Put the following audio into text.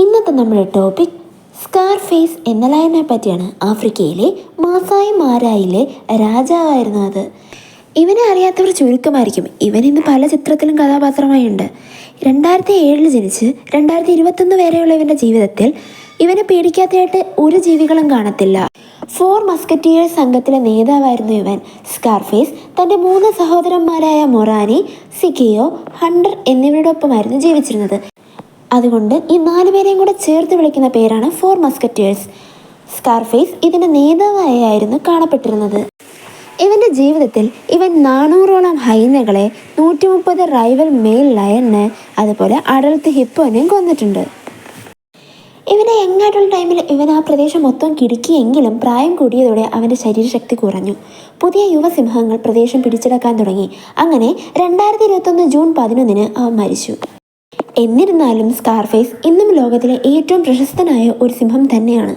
ഇന്നത്തെ നമ്മുടെ topic Scarface എന്ന ലയനെ പറ്റിയാണ്. ആഫ്രിക്കയിലെ മാസായി മാരായിലെ രാജാവായിരുന്നു അത്. ഇവനെ അറിയാത്തവർ ചുരുക്കമായിരിക്കും. ഇവൻ ഇന്ന് പല ചിത്രത്തിലും കഥാപാത്രമായുണ്ട്. 2007 ജനിച്ച് 2021 വരെയുള്ള ഇവൻ്റെ ജീവിതത്തിൽ ഇവനെ പേടിക്കാത്തതായിട്ട് ഒരു ജീവികളും കാണത്തില്ല. 4 മസ്കറ്റിയേഴ്സ് സംഘത്തിലെ നേതാവായിരുന്നു ഇവൻ. സ്കാർഫേസ് തൻ്റെ 3 സഹോദരന്മാരായ മൊറാനി, സിക്കിയോ, ഹണ്ടർ എന്നിവരോടൊപ്പമായിരുന്നു ജീവിച്ചിരുന്നത്. അതുകൊണ്ട് ഈ 4 പേരെയും കൂടെ ചേർത്ത് വിളിക്കുന്ന പേരാണ് 4 മസ്കറ്റിയേഴ്സ്. സ്കാർഫേസ് ഇതിൻ്റെ നേതാവായിരുന്നു കാണപ്പെട്ടിരുന്നത്. ഇവൻ്റെ ജീവിതത്തിൽ ഇവൻ 400ഓളം ഹൈനകളെ, 130 റൈവൽ മെയിൽ ലയനെ, അതുപോലെ അഡൽട്ട് ഹിപ്പോനെയും കൊന്നിട്ടുണ്ട്. ഇവൻ്റെ യങ്ങായിട്ടുള്ള ടൈമിൽ ഇവൻ ആ പ്രദേശം മൊത്തം കിടുക്കിയെങ്കിലും പ്രായം കൂടിയതോടെ അവൻ്റെ ശരീരശക്തി കുറഞ്ഞു. പുതിയ യുവസിംഹങ്ങൾ പ്രദേശം പിടിച്ചെടുക്കാൻ തുടങ്ങി. അങ്ങനെ 2021 ജൂൺ 11 അവൻ മരിച്ചു. എന്നിരുന്നാലും സ്കാർഫേസ് ഇന്നും ലോകത്തിലെ ഏറ്റവും പ്രശസ്തനായ ഒരു സിംഹം തന്നെയാണ്.